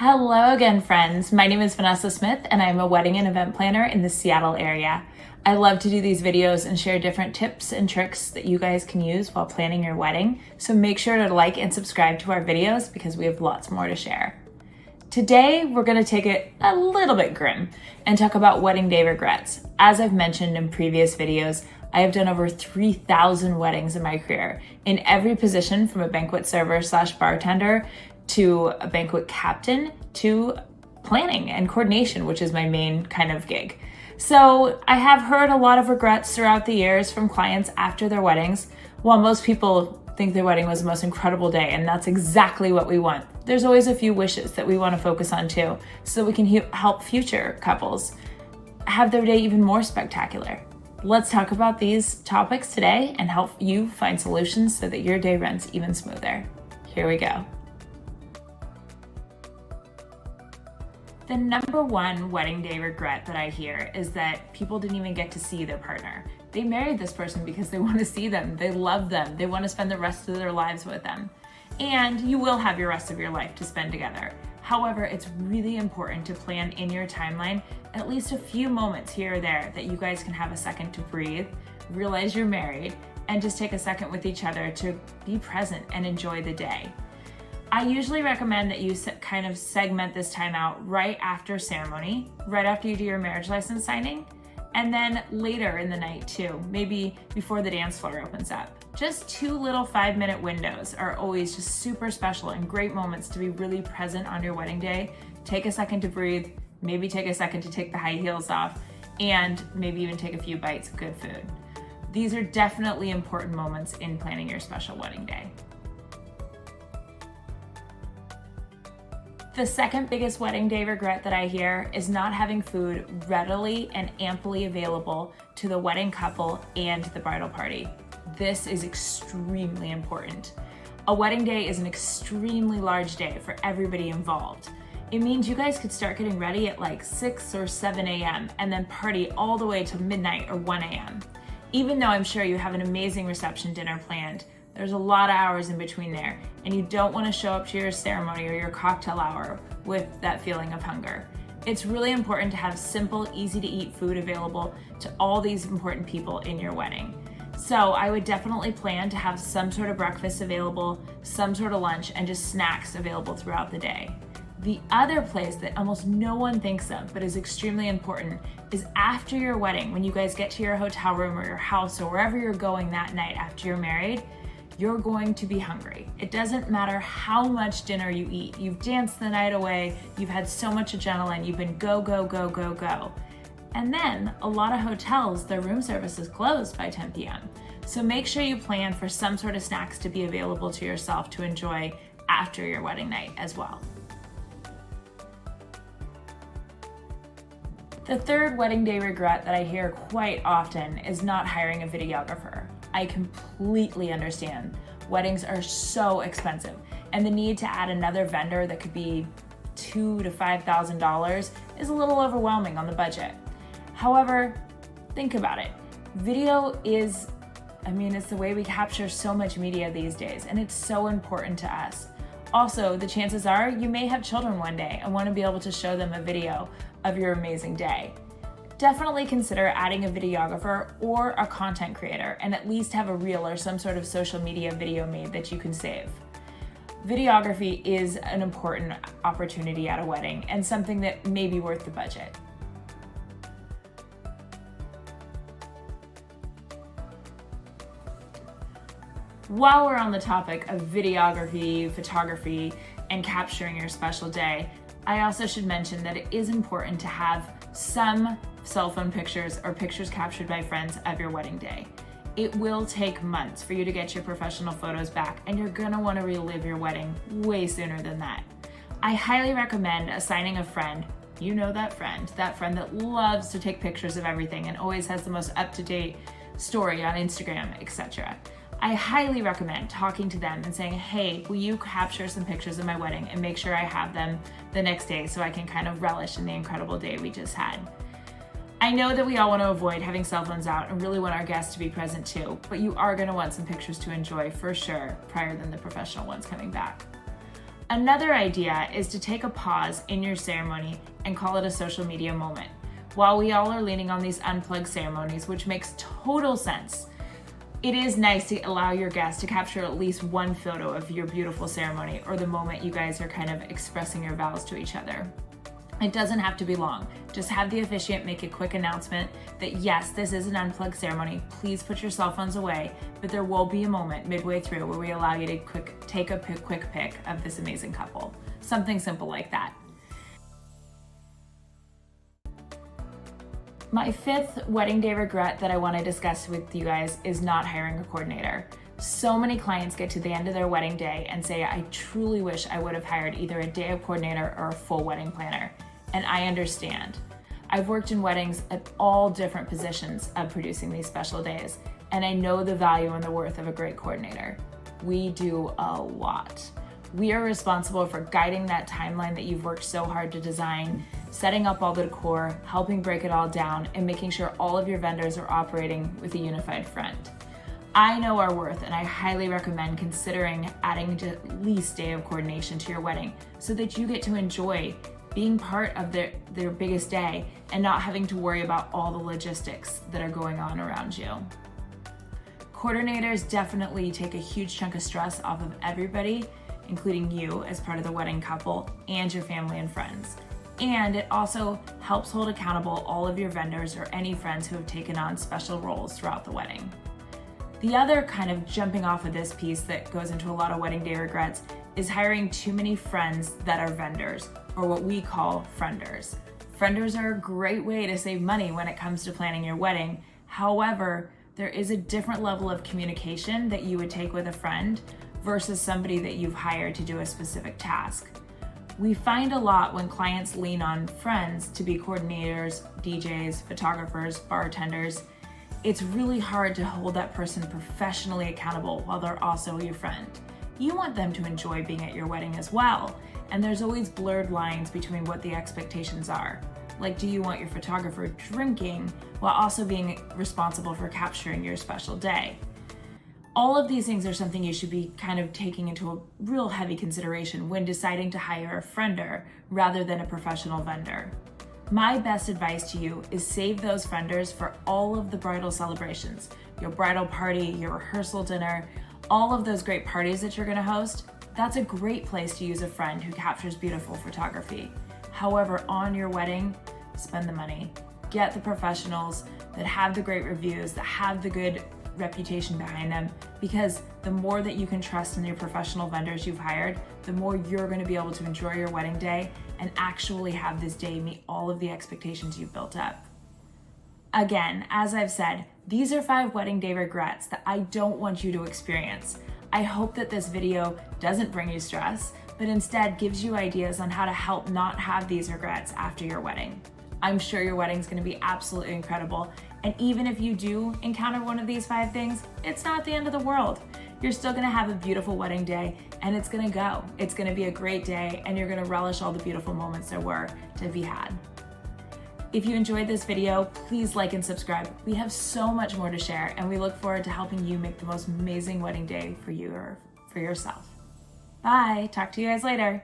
Hello again, friends. My name is Vanessa Smith, and I'm a wedding and event planner in the Seattle area. I love to do these videos and share different tips and tricks that you guys can use while planning your wedding. So make sure to like and subscribe to our videos because we have lots more to share. Today, we're going to take it a little bit grim and talk about wedding day regrets. As I've mentioned in previous videos, I have done over 3,000 weddings in my career in every position from a banquet server / bartender to a banquet captain to planning and coordination, which is my main kind of gig. So I have heard a lot of regrets throughout the years from clients after their weddings. While most people think their wedding was the most incredible day, and that's exactly what we want, there's always a few wishes that we want to focus on too, so we can help future couples have their day even more spectacular. Let's talk about these topics today and help you find solutions so that your day runs even smoother. Here we go. The number one wedding day regret that I hear is that people didn't even get to see their partner. They married this person because they want to see them, they love them, they want to spend the rest of their lives with them. And you will have your rest of your life to spend together. However, it's really important to plan in your timeline at least a few moments here or there that you guys can have a second to breathe, realize you're married, and just take a second with each other to be present and enjoy the day. I usually recommend that you kind of segment this time out right after ceremony, right after you do your marriage license signing, and then later in the night too, maybe before the dance floor opens up. Just 2 little 5-minute windows are always just super special and great moments to be really present on your wedding day. Take a second to breathe, maybe take a second to take the high heels off, and maybe even take a few bites of good food. These are definitely important moments in planning your special wedding day. The second biggest wedding day regret that I hear is not having food readily and amply available to the wedding couple and the bridal party. This is extremely important. A wedding day is an extremely large day for everybody involved. It means you guys could start getting ready at like 6 or 7 a.m. and then party all the way to midnight or 1 a.m. Even though I'm sure you have an amazing reception dinner planned, there's a lot of hours in between there, and you don't want to show up to your ceremony or your cocktail hour with that feeling of hunger. It's really important to have simple, easy to eat food available to all these important people in your wedding. So I would definitely plan to have some sort of breakfast available, some sort of lunch, and just snacks available throughout the day. The other place that almost no one thinks of, but is extremely important, is after your wedding, when you guys get to your hotel room or your house or wherever you're going that night after you're married, you're going to be hungry. It doesn't matter how much dinner you eat. You've danced the night away, you've had so much adrenaline, you've been go, go, go, go, go. And then a lot of hotels, their room service is closed by 10 p.m. So make sure you plan for some sort of snacks to be available to yourself to enjoy after your wedding night as well. The third wedding day regret that I hear quite often is not hiring a videographer. I completely understand. Weddings are so expensive, and the need to add another vendor that could be $2,000 to $5,000 is a little overwhelming on the budget. However, think about it. Video is, it's the way we capture so much media these days, and it's so important to us. Also, the chances are you may have children one day and want to be able to show them a video of your amazing day. Definitely consider adding a videographer or a content creator and at least have a reel or some sort of social media video made that you can save. Videography is an important opportunity at a wedding and something that may be worth the budget. While we're on the topic of videography, photography, and capturing your special day, I also should mention that it is important to have some cell phone pictures or pictures captured by friends of your wedding day. It will take months for you to get your professional photos back, and you're gonna want to relive your wedding way sooner than that. I highly recommend assigning a friend, that friend that loves to take pictures of everything and always has the most up-to-date story on Instagram, etc. I highly recommend talking to them and saying, hey, will you capture some pictures of my wedding and make sure I have them the next day so I can kind of relish in the incredible day we just had. I know that we all want to avoid having cell phones out and really want our guests to be present too, but you are going to want some pictures to enjoy for sure prior than the professional ones coming back. Another idea is to take a pause in your ceremony and call it a social media moment. While we all are leaning on these unplugged ceremonies, which makes total sense, it is nice to allow your guests to capture at least one photo of your beautiful ceremony or the moment you guys are kind of expressing your vows to each other. It doesn't have to be long. Just have the officiant make a quick announcement that yes, this is an unplugged ceremony. Please put your cell phones away, but there will be a moment midway through where we allow you to take a quick pic of this amazing couple. Something simple like that. My fifth wedding day regret that I want to discuss with you guys is not hiring a coordinator. So many clients get to the end of their wedding day and say, I truly wish I would have hired either a day of coordinator or a full wedding planner. And I understand. I've worked in weddings at all different positions of producing these special days, and I know the value and the worth of a great coordinator. We do a lot. We are responsible for guiding that timeline that you've worked so hard to design, setting up all the decor, helping break it all down, and making sure all of your vendors are operating with a unified front. I know our worth, and I highly recommend considering adding at least a day of coordination to your wedding so that you get to enjoy being part of their biggest day and not having to worry about all the logistics that are going on around you. Coordinators definitely take a huge chunk of stress off of everybody, including you as part of the wedding couple and your family and friends. And it also helps hold accountable all of your vendors or any friends who have taken on special roles throughout the wedding. The other kind of jumping off of this piece that goes into a lot of wedding day regrets is hiring too many friends that are vendors, or what we call frienders. Frienders are a great way to save money when it comes to planning your wedding. However, there is a different level of communication that you would take with a friend versus somebody that you've hired to do a specific task. We find a lot when clients lean on friends to be coordinators, DJs, photographers, bartenders, it's really hard to hold that person professionally accountable while they're also your friend. You want them to enjoy being at your wedding as well, and there's always blurred lines between what the expectations are. Like, do you want your photographer drinking while also being responsible for capturing your special day? All of these things are something you should be kind of taking into a real heavy consideration when deciding to hire a friender rather than a professional vendor. My best advice to you is save those frienders for all of the bridal celebrations, your bridal party, your rehearsal dinner, all of those great parties that you're gonna host. That's a great place to use a friend who captures beautiful photography. However, on your wedding, spend the money. Get the professionals that have the great reviews, that have the good reputation behind them, because the more that you can trust in your professional vendors you've hired, the more you're going to be able to enjoy your wedding day and actually have this day meet all of the expectations you've built up. Again, as I've said, these are 5 wedding day regrets that I don't want you to experience. I hope that this video doesn't bring you stress, but instead gives you ideas on how to help not have these regrets after your wedding. I'm sure your wedding's gonna be absolutely incredible. And even if you do encounter one of these 5 things, it's not the end of the world. You're still gonna have a beautiful wedding day and it's gonna go. It's gonna be a great day and you're gonna relish all the beautiful moments there were to be had. If you enjoyed this video, please like and subscribe. We have so much more to share and we look forward to helping you make the most amazing wedding day for you or for yourself. Bye, talk to you guys later.